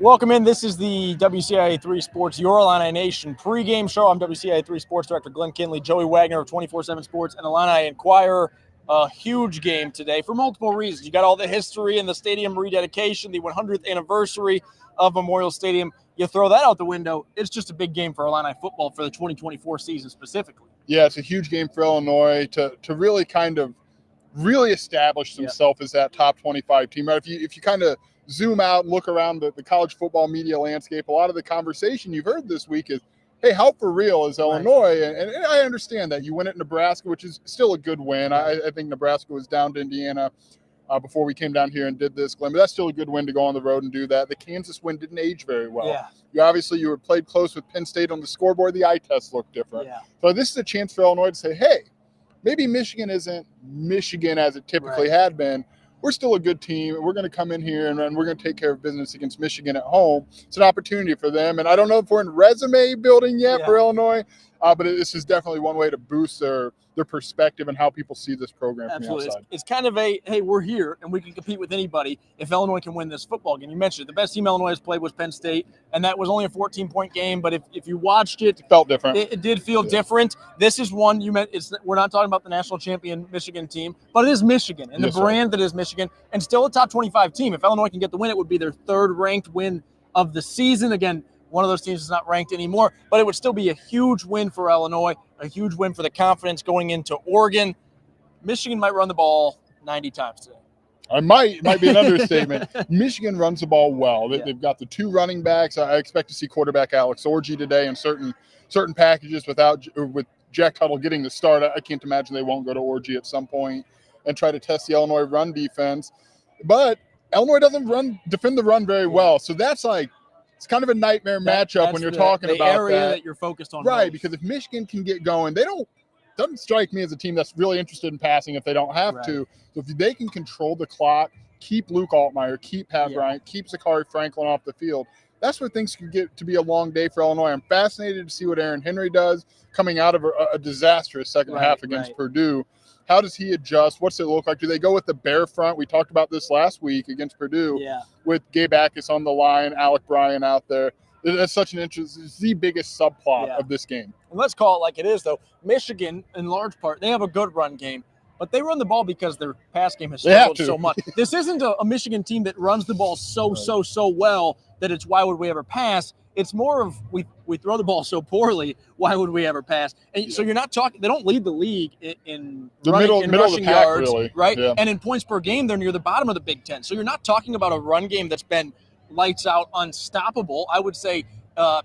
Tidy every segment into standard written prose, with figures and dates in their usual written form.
Welcome in. This is the WCIA 3 Sports, your Illini Nation pregame show. I'm WCIA 3 Sports Director Glenn Kinley, Joey Wagner of 24/7 Sports, and Illini Inquirer. A huge game today for multiple reasons. You got all the history and the stadium rededication, the 100th anniversary of Memorial Stadium. You throw that out the window, it's just a big game for Illini football for the 2024 season specifically. Yeah, it's a huge game for Illinois to really kind of really establish themselves as that top 25 team. Right? If you kind of zoom out and look around the college football media landscape, a lot of the conversation you've heard this week is, hey, how for real is Illinois? And I understand that. You win at Nebraska, which is still a good win. I think Nebraska was down to Indiana before we came down here and did this, Glenn. But that's still a good win to go on the road and do that. The Kansas win didn't age very well. Yeah. You were played close with Penn State on the scoreboard. The eye test looked different. Yeah. So this is a chance for Illinois to say, hey, maybe Michigan isn't Michigan as it typically had been. We're still a good team. We're going to come in here and we're going to take care of business against Michigan at home. It's an opportunity for them. And I don't know if we're in resume building yet for Illinois, but this is definitely one way to boost their perspective and how people see this program from the outside. It's kind of a, hey, we're here and we can compete with anybody if Illinois can win this football game. You mentioned it. The best team Illinois has played was Penn State, and that was only a 14-point game. But if you watched it, it felt different. It did feel different. This is one you meant. We're not talking about the national champion Michigan team, but it is Michigan and the brand that is Michigan, and still a top 25 team. If Illinois can get the win, it would be their third-ranked win of the season. Again, one of those teams is not ranked anymore, but it would still be a huge win for Illinois, a huge win for the confidence going into Oregon. Michigan might run the ball 90 times today. It might be an understatement. Michigan runs the ball well. They've got the two running backs. I expect to see quarterback Alex Orji today in certain packages with Jack Tuttle getting the start. I can't imagine they won't go to Orji at some point and try to test the Illinois run defense. But Illinois doesn't defend the run very well. So that's it's kind of a nightmare matchup when you're talking about the area that you're focused on. Right, because if Michigan can get going, doesn't strike me as a team that's really interested in passing if they don't have to. So if they can control the clock, keep Luke Altmaier, keep Pat Bryant, keep Zachary Franklin off the field, that's where things could get to be a long day for Illinois. I'm fascinated to see what Aaron Henry does coming out of a disastrous second half against Purdue. How does he adjust? What's it look like? Do they go with the bear front? We talked about this last week against Purdue with Gabe Akis on the line, Alec Bryan out there. That's such an interest. It's the biggest subplot of this game. And let's call it like it is, though. Michigan, in large part, they have a good run game, but they run the ball because their pass game has struggled so much. This isn't a Michigan team that runs the ball so well that it's why would we ever pass. It's more of we throw the ball so poorly, why would we ever pass? And so you're not talking – they don't lead the league in rushing yards, really. Right? Yeah. And in points per game, they're near the bottom of the Big Ten. So you're not talking about a run game that's been lights out, unstoppable. I would say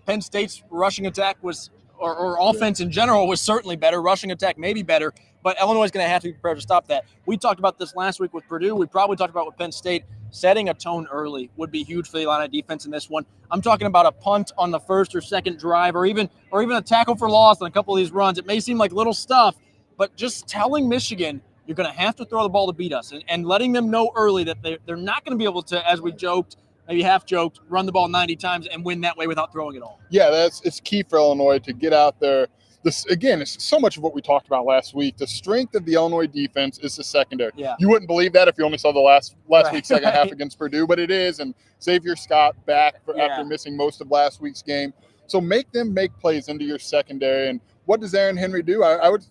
Penn State's rushing attack was or offense in general was certainly better. Rushing attack maybe better, but Illinois is going to have to be prepared to stop that. We talked about this last week with Purdue. We probably talked about with Penn State. Setting a tone early would be huge for the Illini defense in this one. I'm talking about a punt on the first or second drive, or even a tackle for loss on a couple of these runs. It may seem like little stuff, but just telling Michigan you're going to have to throw the ball to beat us, and letting them know early that they're not going to be able to, as we joked, maybe half joked, run the ball 90 times and win that way without throwing it all. Yeah, it's key for Illinois to get out there. This, again, it's so much of what we talked about last week. The strength of the Illinois defense is the secondary. Yeah. You wouldn't believe that if you only saw the last week's second half against Purdue, but it is. And Xavier Scott back after missing most of last week's game. So make them make plays into your secondary. And what does Aaron Henry do? I would,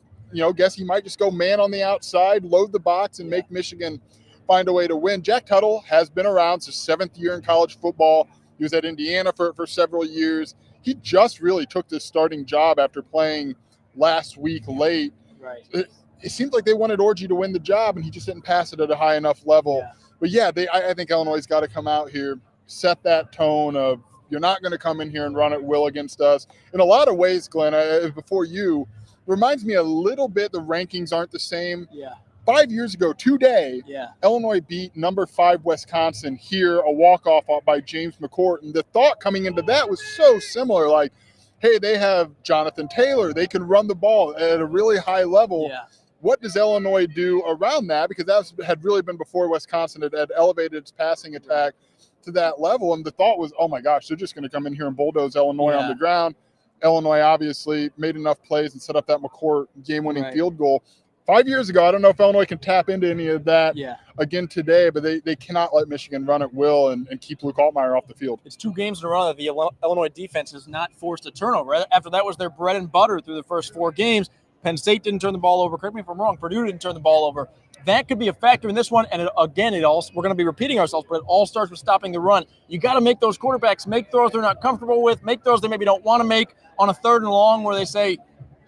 guess he might just go man on the outside, load the box, and make Michigan find a way to win. Jack Tuttle has been around. It's his seventh year in college football. He was at Indiana for several years. He just really took this starting job after playing last week late. Right. It seems like they wanted Orji to win the job, and he just didn't pass it at a high enough level. Yeah. But, I think Illinois got to come out here, set that tone of you're not going to come in here and run at will against us. In a lot of ways, Glenn, before you, reminds me a little bit the rankings aren't the same. Yeah. 5 years ago today, Illinois beat number 5 Wisconsin here, a walk-off by James McCourt. And the thought coming into that was so similar, like, hey, they have Jonathan Taylor. They can run the ball at a really high level. Yeah. What does Illinois do around that? Because that had really been before Wisconsin had elevated its passing attack to that level. And the thought was, oh, my gosh, they're just going to come in here and bulldoze Illinois on the ground. Illinois obviously made enough plays and set up that McCourt game-winning field goal. 5 years ago. I don't know if Illinois can tap into any of that again today, but they cannot let Michigan run at will and keep Luke Altmaier off the field. It's 2 games in a row that the Illinois defense has not forced a turnover. After that was their bread and butter through the first 4 games. Penn State didn't turn the ball over. Correct me if I'm wrong. Purdue didn't turn the ball over. That could be a factor in this one. And we're going to be repeating ourselves, but it all starts with stopping the run. You got to make those quarterbacks make throws they're not comfortable with, make throws they maybe don't want to make on a 3rd and long where they say,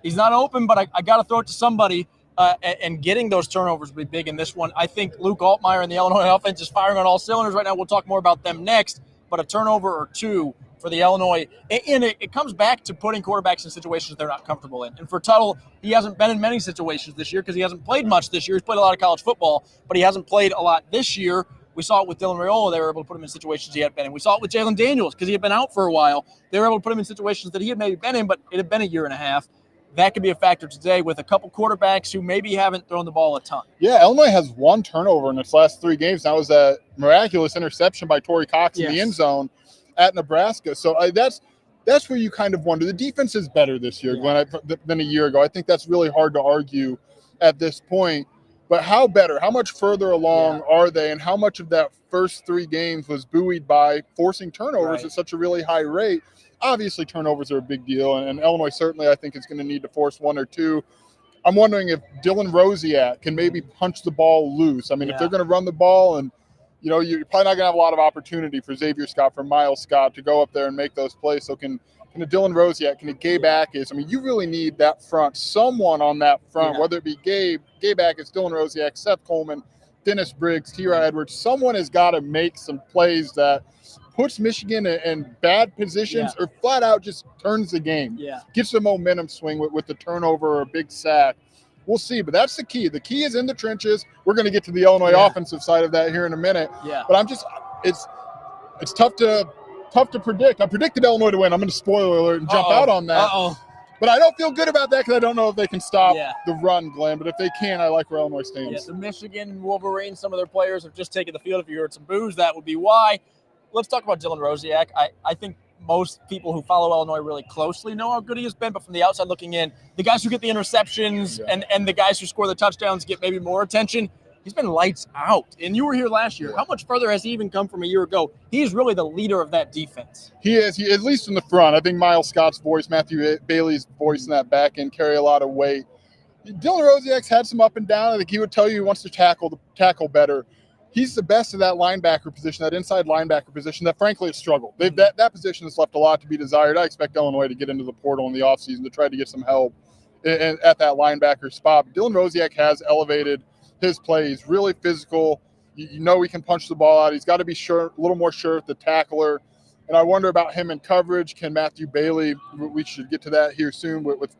he's not open, but I got to throw it to somebody. And getting those turnovers will be big in this one. I think Luke Altmaier and the Illinois offense is firing on all cylinders right now. We'll talk more about them next, but a turnover or 2 for the Illinois. And it comes back to putting quarterbacks in situations they're not comfortable in. And for Tuttle, he hasn't been in many situations this year because he hasn't played much this year. He's played a lot of college football, but he hasn't played a lot this year. We saw it with Dylan Raiola. They were able to put him in situations he had been in. We saw it with Jalen Daniels because he had been out for a while. They were able to put him in situations that he had maybe been in, but it had been a year and a half. That could be a factor today with a couple quarterbacks who maybe haven't thrown the ball a ton. Yeah, Illinois has 1 turnover in its last 3 games. That was a miraculous interception by Torrey Cox in the end zone at Nebraska. So that's where you kind of wonder. The defense is better this year than a year ago. I think that's really hard to argue at this point. But how better? How much further along are they? And how much of that first 3 games was buoyed by forcing turnovers at such a really high rate? Obviously, turnovers are a big deal, and Illinois certainly, I think, is going to need to force 1 or 2. I'm wondering if Dylan Rosiak can maybe punch the ball loose. I mean, if they're going to run the ball and, you're probably not going to have a lot of opportunity for Xavier Scott, for Miles Scott to go up there and make those plays. So can a Dylan Rosiak, can a Gabe Ackes? I mean, you really need that front, someone on that front, whether it be Gabe Ackes, Dylan Rosiak, Seth Coleman, Dennis Briggs, T.R. Edwards. Someone has got to make some plays that puts Michigan in bad positions or flat out just turns the game. Gets a momentum swing with the turnover or a big sack. We'll see, but that's the key. The key is in the trenches. We're going to get to the Illinois offensive side of that here in a minute. But it's tough to predict. I predicted Illinois to win. I'm going to spoiler alert and jump out on that. But I don't feel good about that because I don't know if they can stop the run, Glenn. But if they can, I like where Illinois stands. The Michigan Wolverines, some of their players have just taken the field. If you heard some boos, that would be why. Let's talk about Dylan Rosiak. I think most people who follow Illinois really closely know how good he has been, but from the outside looking in, the guys who get the interceptions and the guys who score the touchdowns get maybe more attention. He's been lights out. And you were here last year. How much further has he even come from a year ago? He's really the leader of that defense. He is, at least in the front. I think Miles Scott's voice, Matthew Bailey's voice in that back end carry a lot of weight. Dylan Rosiak's had some up and down. I think he would tell you he wants to tackle better. He's the best of that linebacker position, that inside linebacker position that, frankly, has struggled. That position has left a lot to be desired. I expect Illinois to get into the portal in the offseason to try to get some help at that linebacker spot. But Dylan Rosiak has elevated his play. He's really physical. You know he can punch the ball out. He's got to be sure, a little more sure at the tackler. And I wonder about him in coverage. Can Matthew Bailey, we should get to that here soon with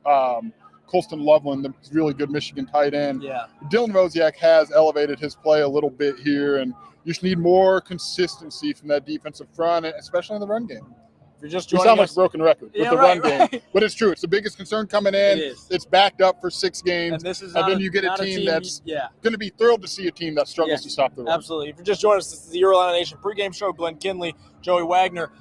Colston Loveland, the really good Michigan tight end. Dylan Rosiak has elevated his play a little bit here, and you just need more consistency from that defensive front, especially in the run game. You're just we sound like a broken record with the run game, but it's true. It's the biggest concern coming in. It's backed up for 6 games, and then you get a team that's going to be thrilled to see a team that struggles to stop the run. Absolutely. If you're just joining us, this is the Illini Nation pregame show. Glenn Kinley, Joey Wagner.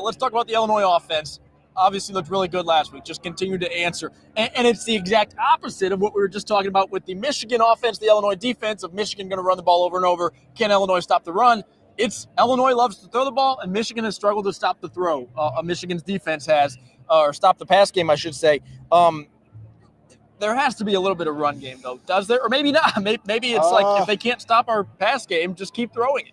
Let's talk about the Illinois offense. Obviously looked really good last week. Just continued to answer. And it's the exact opposite of what we were just talking about with the Michigan offense, the Illinois defense, of Michigan going to run the ball over and over. Can Illinois stop the run? It's Illinois loves to throw the ball, and Michigan has struggled to stop the throw. Michigan's defense has, or stop the pass game, I should say. There has to be a little bit of run game, though. Does there? Or maybe not. Maybe it's like if they can't stop our pass game, just keep throwing it.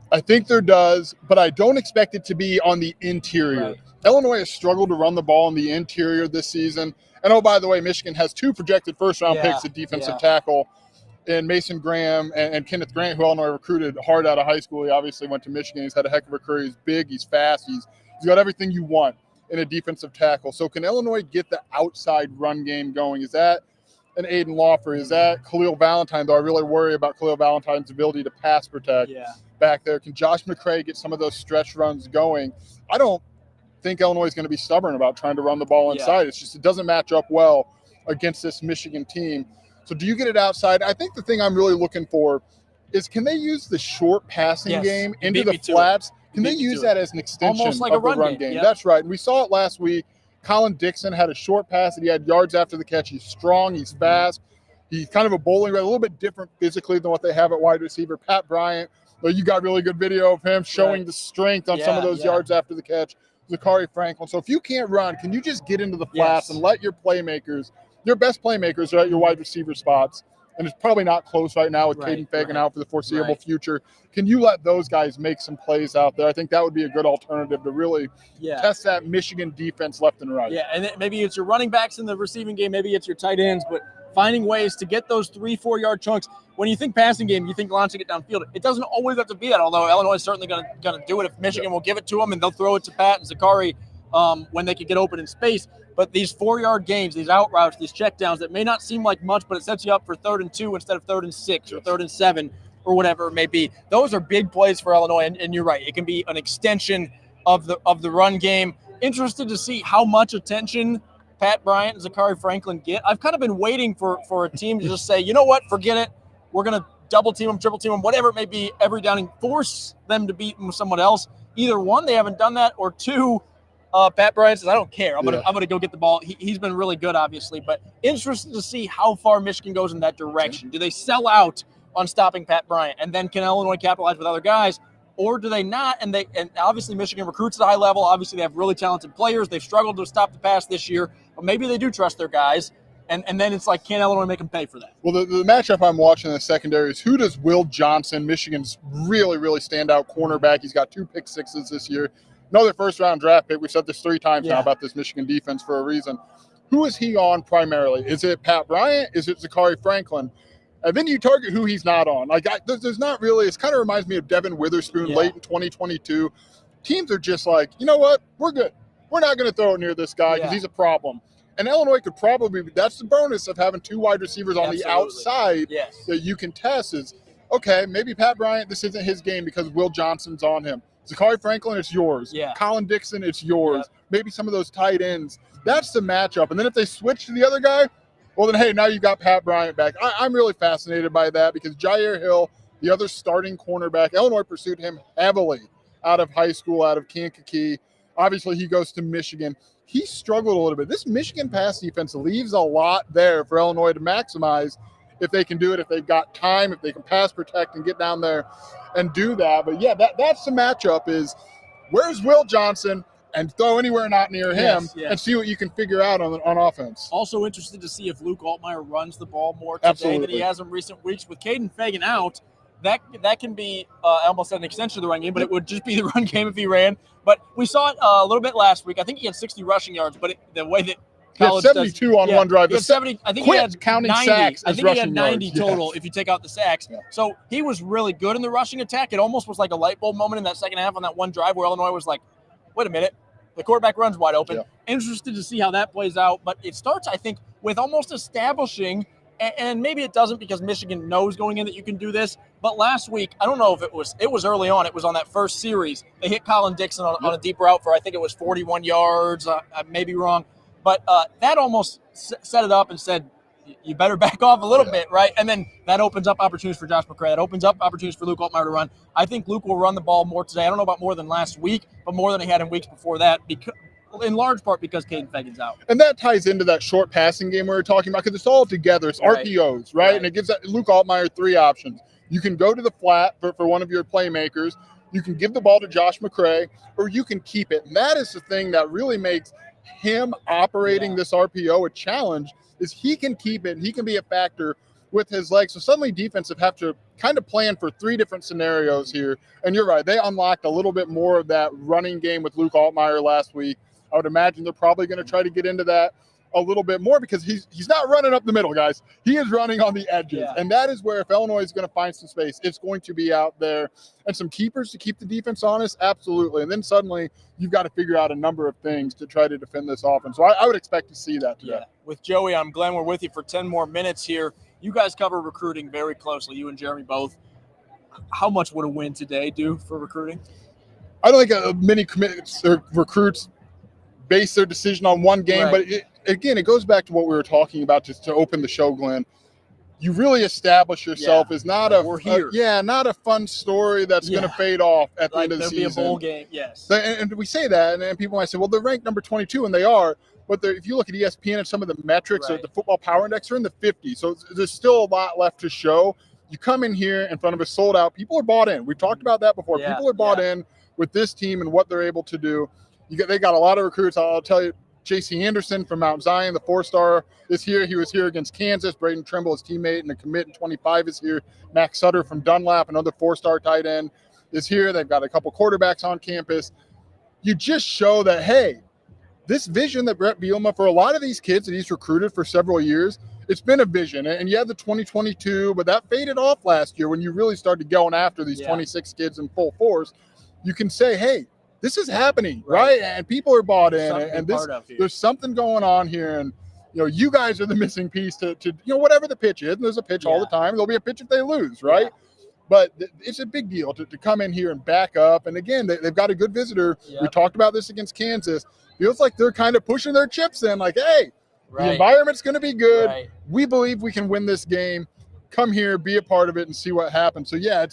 I think there does, but I don't expect it to be on the interior. Right. Illinois has struggled to run the ball in the interior this season. And, oh, by the way, Michigan has 2 projected first-round picks at defensive tackle, and Mason Graham and Kenneth Grant, who Illinois recruited hard out of high school. He obviously went to Michigan. He's had a heck of a career. He's big. He's fast. He's got everything you want in a defensive tackle. So can Illinois get the outside run game going? Is that an Aiden Lawfer? Is that Khalil Valentine? Though I really worry about Khalil Valentine's ability to pass protect back there. Can Josh McCray get some of those stretch runs going? I don't think Illinois is going to be stubborn about trying to run the ball inside. It's just it doesn't match up well against this Michigan team. So do you get it outside? I think the thing I'm really looking for is, can they use the short passing game into the flats? Can they use that as an extension of the run game? Yep. That's right. And we saw it last week. Colin Dixon had a short pass, and he had yards after the catch. He's strong. He's fast. He's kind of a bowling guy, a little bit different physically than what they have at wide receiver. Pat Bryant, you got really good video of him showing the strength on some of those yards after the catch. Zachary Franklin. So if you can't run, can you just get into the flats and let your playmakers, your best playmakers are at your wide receiver spots? And it's probably not close right now with Caden Fagan out for the foreseeable future. Can you let those guys make some plays out there? I think that would be a good alternative to really test that Michigan defense left and right. Yeah, and maybe it's your running backs in the receiving game, maybe it's your tight ends, but finding ways to get those 3-4 yard chunks. When you think passing game, you think launching it downfield. It doesn't always have to be that, although Illinois is certainly going to do it if Michigan will give it to them, and they'll throw it to Pat and Zachary when they can get open in space. But these 4-yard games, these out routes, these checkdowns that may not seem like much, but it sets you up for 3rd and 2 instead of 3rd and 6 or 3rd and 7 or whatever it may be. Those are big plays for Illinois, and you're right. It can be an extension of the run game. Interested to see how much attention Pat Bryant and Zachary Franklin get. I've kind of been waiting for a team to just say, you know what, forget it. We're going to double team them, triple team them, whatever it may be, every down and force them to beat them with someone else. Either one, they haven't done that, or two, Pat Bryant says, I don't care. I'm gonna go get the ball. He's been really good, obviously, but interested to see how far Michigan goes in that direction. Do they sell out on stopping Pat Bryant, and then can Illinois capitalize with other guys, or do they not? And obviously Michigan recruits at a high level. Obviously they have really talented players. They've struggled to stop the pass this year, but maybe they do trust their guys. And then it's like, can Illinois make them pay for that? Well, the matchup I'm watching in the secondary is who does Will Johnson, Michigan's really, really standout cornerback. He's got 2 pick sixes this year. Another first-round draft pick. We've said this 3 times now about this Michigan defense for a reason. Who is he on primarily? Is it Pat Bryant? Is it Zachary Franklin? And then you target who he's not on. There's not really – it kind of reminds me of Devin Witherspoon late in 2022. Teams are just like, you know what? We're good. We're not going to throw it near this guy because he's a problem. And Illinois could probably – that's the bonus of having 2 wide receivers on the outside that you can test is, okay, maybe Pat Bryant, this isn't his game because Will Johnson's on him. Zachary Franklin, it's yours. Colin Dixon, it's yours. Maybe some of those tight ends. That's the matchup. And then if they switch to the other guy, well, then, hey, now you've got Pat Bryant back. I'm really fascinated by that because Jair Hill, the other starting cornerback, Illinois pursued him heavily out of high school, out of Kankakee. Obviously, he goes to Michigan. He struggled a little bit. This Michigan pass defense leaves a lot there for Illinois to maximize if they can do it, if they've got time, if they can pass protect and get down there and do that. But, yeah, that's the matchup is where's Will Johnson and throw anywhere not near him and see what you can figure out on offense. Also interested to see if Luke Altmaier runs the ball more today than he has in recent weeks. With Caden Fagan out, that can be almost an extension of the run game, but it would just be the run game if he ran. But we saw it a little bit last week. I think he had 60 rushing yards, but the way that college he had 72 on one drive. He had 70. I think he had counting 90. sacks. I think he had 90 total if you take out the sacks. Yeah. So he was really good in the rushing attack. It almost was like a light bulb moment in that second half on that one drive where Illinois was like, wait a minute, the quarterback runs wide open. Yeah. Interested to see how that plays out. But it starts, I think, with almost establishing, and maybe it doesn't because Michigan knows going in that you can do this. But last week, I don't know if it was early on. It was on that first series. They hit Colin Dixon on a deep route for, I think it was 41 yards. I may be wrong. But that almost set it up and said, you better back off a little bit, right? And then that opens up opportunities for Josh McCray. That opens up opportunities for Luke Altmaier to run. I think Luke will run the ball more today. I don't know about more than last week, but more than he had in weeks before that, because, in large part because Caden Fagan's out. And that ties into that short passing game we were talking about because it's all together. It's RPOs, right? And it gives Luke Altmaier 3 options. You can go to the flat for one of your playmakers. You can give the ball to Josh McCray, or you can keep it. And that is the thing that really makes him operating this RPO a challenge is he can keep it and he can be a factor with his legs. So suddenly defensive have to kind of plan for 3 different scenarios here. And you're right, they unlocked a little bit more of that running game with Luke Altmaier last week. I would imagine they're probably going to try to get into that a little bit more because he's not running up the middle, guys. He is running on the edges. Yeah. And that is where if Illinois is going to find some space, it's going to be out there. And some keepers to keep the defense honest, absolutely. And then suddenly you've got to figure out a number of things to try to defend this offense. So I would expect to see that today. Yeah. With Joey, I'm Glenn. We're with you for 10 more minutes here. You guys cover recruiting very closely, you and Jeremy both. How much would a win today do for recruiting? I don't think many commits or recruits base their decision on one game, but it goes back to what we were talking about just to open the show, Glenn. You really establish yourself as not not a fun story that's going to fade off at the end of the season. There'll be a bowl game, yes. And we say that, and people might say, well, they're ranked number 22, and they are. but if you look at ESPN and some of the metrics, Right. the football power index are in the 50s. So there's still a lot left to show. You come in here in front of a sold out. People are bought in. We've talked about that before. Yeah, People are bought in with this team and what they're able to do. They got a lot of recruits. I'll tell you, J.C. Anderson from Mount Zion, the 4-star, is here. He was here against Kansas. Braden Trimble, his teammate, and a commit in 25 is here. Max Sutter from Dunlap, another 4-star tight end, is here. They've got a couple quarterbacks on campus. You just show that, hey, this vision that Brett Bielema, for a lot of these kids that he's recruited for several years, it's been a vision. And you had the 2022, but that faded off last year when you really started going after these 26 kids in full force. You can say, hey, this is happening, right? And people are bought in, and there's something going on here. And, you guys are the missing piece to whatever the pitch is. And there's a pitch all the time. There'll be a pitch if they lose, right? Yeah. But it's a big deal to come in here and back up. And again, they've got a good visitor. Yep. We talked about this against Kansas. Feels like they're kind of pushing their chips in, like, hey, the environment's going to be good. Right. We believe we can win this game. Come here, be a part of it, and see what happens. So, yeah,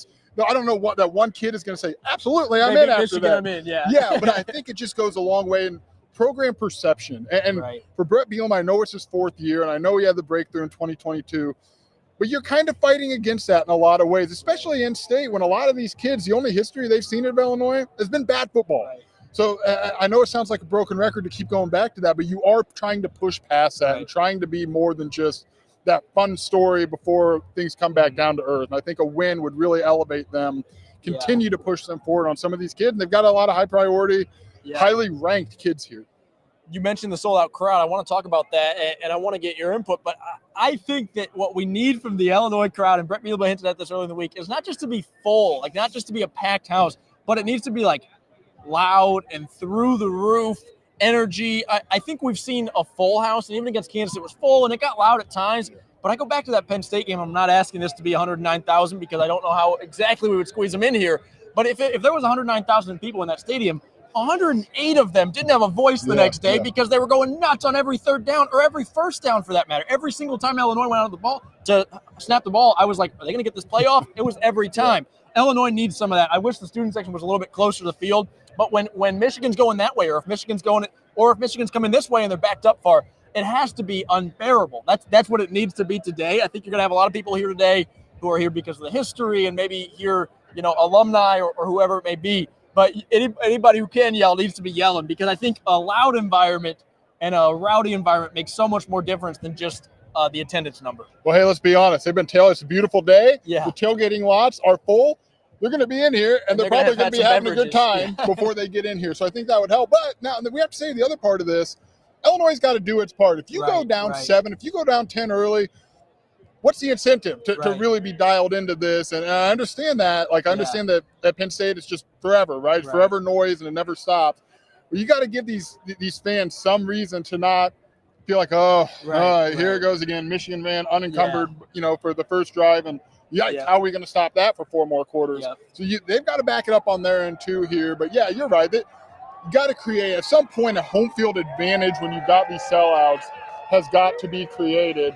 I don't know what that one kid is going to say. Absolutely, I'm in after Michigan, that. I'm in, yeah. Yeah, but I think it just goes a long way in program perception. And for Brett Bielema, I know it's his 4th year, and I know he had the breakthrough in 2022. But you're kind of fighting against that in a lot of ways, especially in state when a lot of these kids, the only history they've seen of Illinois has been bad football. Right. So I know it sounds like a broken record to keep going back to that, but you are trying to push past that and trying to be more than just that fun story before things come back down to earth. And I think a win would really elevate them, continue to push them forward on some of these kids. And they've got a lot of high priority, highly ranked kids here. You mentioned the sold out crowd. I want to talk about that, and I want to get your input. But I think that what we need from the Illinois crowd, and Brett Bielema hinted at this early in the week, is not just to be full, like not just to be a packed house, but it needs to be like loud and through the roof energy. I think we've seen a full house, and even against Kansas, it was full, and it got loud at times. But I go back to that Penn State game. I'm not asking this to be 109,000 because I don't know how exactly we would squeeze them in here. But if there was 109,000 people in that stadium, 108 of them didn't have a voice the next day because they were going nuts on every third down or every first down for that matter. Every single time Illinois went out of the ball to snap the ball, I was like, are they going to get this play off? It was every time. Illinois needs some of that. I wish the student section was a little bit closer to the field. But when Michigan's going that way, or if Michigan's coming this way and they're backed up far, it has to be unbearable. That's what it needs to be today. I think you're going to have a lot of people here today who are here because of the history and maybe here, alumni or whoever it may be. But anybody who can yell needs to be yelling, because I think a loud environment and a rowdy environment makes so much more difference than just the attendance number. Well, hey, let's be honest. They've been telling us it's a beautiful day. Yeah. The tailgating lots are full. They're going to be in here, and they're probably going to be having a good time before they get in here. So I think that would help. But now we have to say the other part of this, Illinois got to do its part. If you go down 7, if you go down 10 early, what's the incentive to really be dialed into this? And I understand that. Like, I understand that at Penn State it's just forever, right? It's forever noise, and it never stops. But you got to give these fans some reason to not feel like, here it goes again. Michigan man unencumbered, for the first drive. And how are we going to stop that for 4 more quarters? Yep. So they've got to back it up on their end too here. But, yeah, you're right. You got to create, at some point, a home field advantage when you've got these sellouts has got to be created.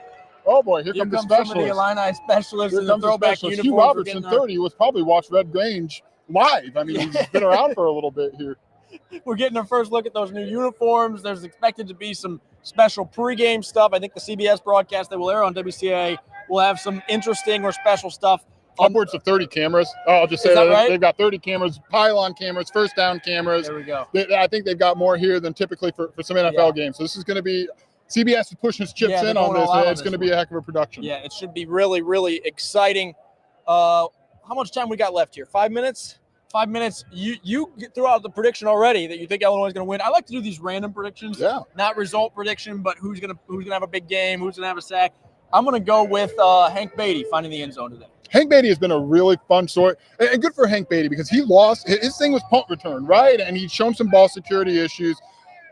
Oh, boy, here come the specialists. Some of the Illini specialists in the throwback uniform. Hugh Robertson, 30, was probably watched Red Grange live. I mean, he's been around for a little bit here. We're getting our first look at those new uniforms. There's expected to be some special pregame stuff. I think the CBS broadcast that will air on WCIA will have some interesting or special stuff. Upwards of 30 cameras. I'll just say that right? They've got 30 cameras, pylon cameras, first down cameras. There we go. I think they've got more here than typically for some NFL games. So this is going to be – CBS is pushing its chips in on this. It's going to be a heck of a production. Yeah, it should be really, really exciting. How much time we got left here? 5 minutes? 5 minutes. You threw out the prediction already that you think Illinois is going to win. I like to do these random predictions. Yeah. Not result prediction, but who's going to have a big game, who's going to have a sack. I'm going to go with Hank Beatty finding the end zone today. Hank Beatty has been a really fun story, and good for Hank Beatty because he lost. His thing was punt return, right? And he's shown some ball security issues.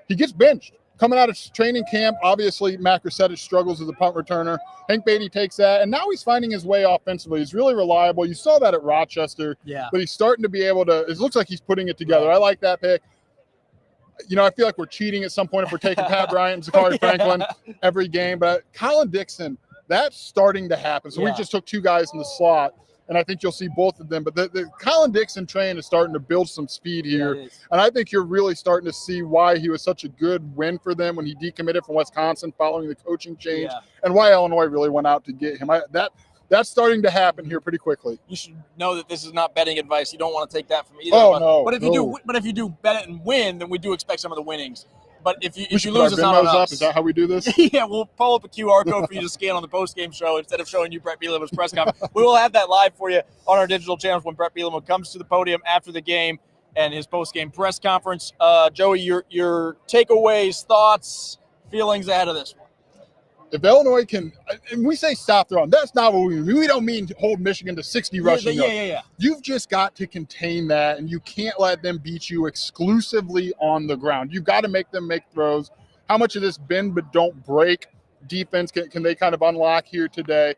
He gets benched. Coming out of training camp, obviously, Mac Resetich struggles as a punt returner. Hank Beatty takes that, and now he's finding his way offensively. He's really reliable. You saw that at Rochester. Yeah. But he's starting to be able to – it looks like he's putting it together. I like that pick. I feel like we're cheating at some point if we're taking Pat Bryant and Zachary Franklin every game. But Colin Dixon, that's starting to happen. So we just took 2 guys in the slot. and I think you'll see both of them. But the Colin Dixon train is starting to build some speed here, and I think you're really starting to see why he was such a good win for them when he decommitted from Wisconsin following the coaching change, and why Illinois really went out to get him. That's starting to happen here pretty quickly. You should know that this is not betting advice. You don't want to take that from either. Oh, no. But if you do bet it and win, then we do expect some of the winnings. But if you lose, it's not on us. Up. Is that how we do this? Yeah, we'll pull up a QR code for you to scan on the post-game show instead of showing you Bret Bielema's press conference. We will have that live for you on our digital channels when Bret Bielema comes to the podium after the game and his post-game press conference. Joey, your takeaways, thoughts, feelings ahead of this one. If Illinois can, and we say stop the run, that's not what we mean. We don't mean hold Michigan to 60 rushing yards. Yeah. You've just got to contain that, and you can't let them beat you exclusively on the ground. You've got to make them make throws. How much of this bend but don't break defense can they kind of unlock here today?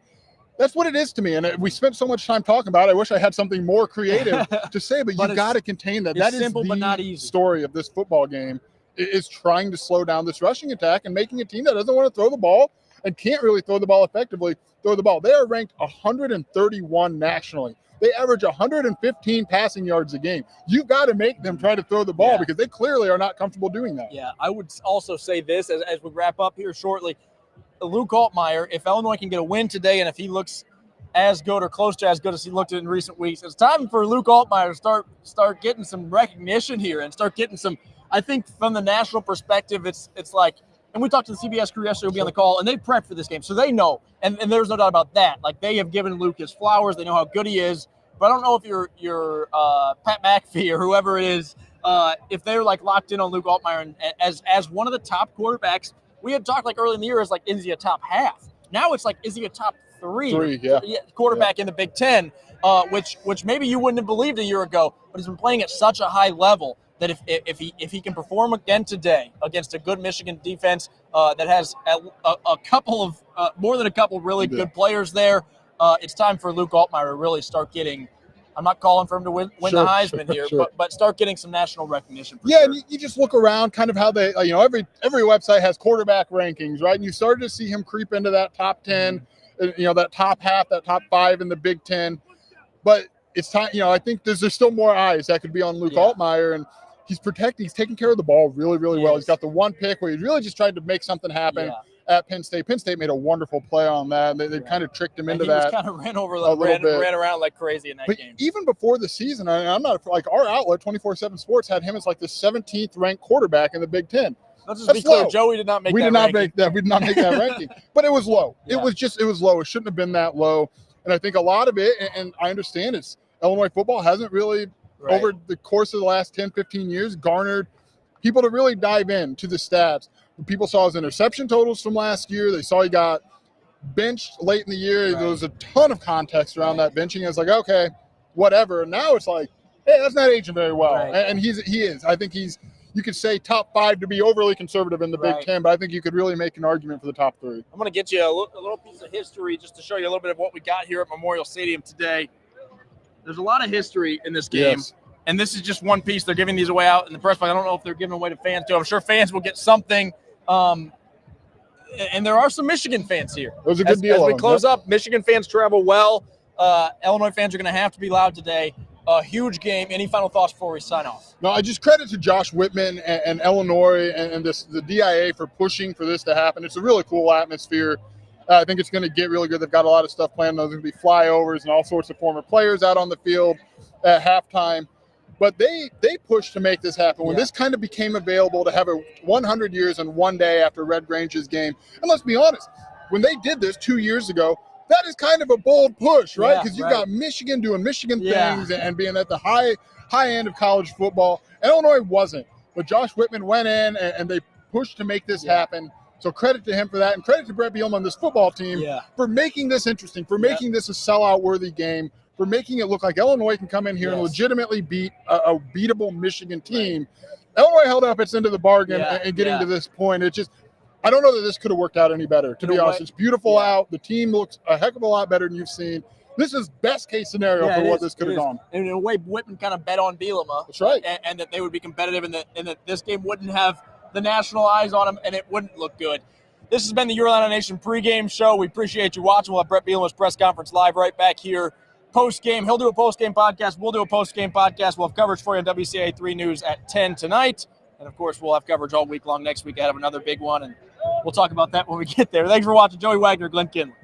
That's what it is to me, and we spent so much time talking about it. I wish I had something more creative to say, but you've got to contain that. That is simple, but not easy. Story of this football game. Is trying to slow down this rushing attack and making a team that doesn't want to throw the ball and can't really throw the ball effectively throw the ball. They are ranked 131 nationally. They average 115 passing yards a game. You've got to make them try to throw the ball because they clearly are not comfortable doing that. Yeah, I would also say this as we wrap up here shortly. Luke Altmaier, if Illinois can get a win today and if he looks as good or close to as good as he looked in recent weeks, it's time for Luke Altmaier to start getting some recognition here and start getting some. I think from the national perspective, it's like, and we talked to the CBS crew yesterday, we'll be on the call, and they prepped for this game, so they know, and there's no doubt about that. Like, they have given Luke his flowers, they know how good he is, but I don't know if you're Pat McAfee or whoever it is, if they're like locked in on Luke Altmaier and as one of the top quarterbacks. We had talked like early in the year as like, is he a top half? Now it's like, is he a top three quarterback in the Big Ten, which maybe you wouldn't have believed a year ago, but he's been playing at such a high level that if he can perform again today against a good Michigan defense that has a couple of more than a couple really good players there, it's time for Luke Altmaier to really start getting. I'm not calling for him to win the Heisman here, but start getting some national recognition. And you just look around, kind of how they, every website has quarterback rankings, right? And you started to see him creep into that top 10, that top half, that top 5 in the Big Ten. But it's time, I think there's still more eyes that could be on Luke Altmaier, and he's taking care of the ball really, really well. He's got the one pick where he really just tried to make something happen at Penn State. Penn State made a wonderful play on that, and they kind of tricked him into that. He kind of ran around like crazy in that game. Even before the season, I'm not like our outlet, 24/7 Sports, had him as like the 17th ranked quarterback in the Big Ten. Let's just be clear, Joey did not make that. We did not make that ranking, but it was low. It was low. It shouldn't have been that low. And I think a lot of it, and I understand it's Illinois football hasn't really over the course of the last 10, 15 years garnered people to really dive into the stats. When people saw his interception totals from last year, they saw he got benched late in the year. There was a ton of context around that benching. I was like, okay, whatever. And now it's like, hey, that's not aging very well. And he is. I think you could say top 5 to be overly conservative in the Big Ten, but I think you could really make an argument for the top 3. I'm going to get you a little piece of history just to show you a little bit of what we got here at Memorial Stadium today. There's a lot of history in this game, and this is just one piece. They're giving these away out in the press box. I don't know if they're giving away to fans, too. I'm sure fans will get something, and there are some Michigan fans here. It was a good deal. As we close up, Michigan fans travel well. Illinois fans are going to have to be loud today. A huge game. Any final thoughts before we sign off? No, I just credit to Josh Whitman and Illinois and the DIA for pushing for this to happen. It's a really cool atmosphere. I think it's going to get really good. They've got a lot of stuff planned. There's going to be flyovers and all sorts of former players out on the field at halftime. But they pushed to make this happen. When this kind of became available to have a 100 years in one day after Red Grange's game. And let's be honest, when they did this 2 years ago, that is kind of a bold push, right? Because you've got Michigan doing Michigan things and being at the high end of college football. Illinois wasn't. But Josh Whitman went in and they pushed to make this happen. So credit to him for that, and credit to Bret Bielema and this football team for making this interesting, for making this a sellout-worthy game, for making it look like Illinois can come in here and legitimately beat a beatable Michigan team. Illinois held up its end of the bargain and getting to this point. It just – I don't know that this could have worked out any better, to be honest. It's beautiful out. The team looks a heck of a lot better than you've seen. This is best-case scenario for what this could have gone. And in a way, Whitman kind of bet on Bielema. That's right. And that they would be competitive and that this game wouldn't have – the national eyes on him, and it wouldn't look good. This has been the Illini Nation pregame show. We appreciate you watching. We'll have Bret Bielema's press conference live right back here post-game. He'll do a post-game podcast. We'll do a post-game podcast. We'll have coverage for you on WCIA 3 News at 10 tonight. And, of course, we'll have coverage all week long next week ahead of another big one. And we'll talk about that when we get there. Thanks for watching. Joey Wagner, Glenn Kinley.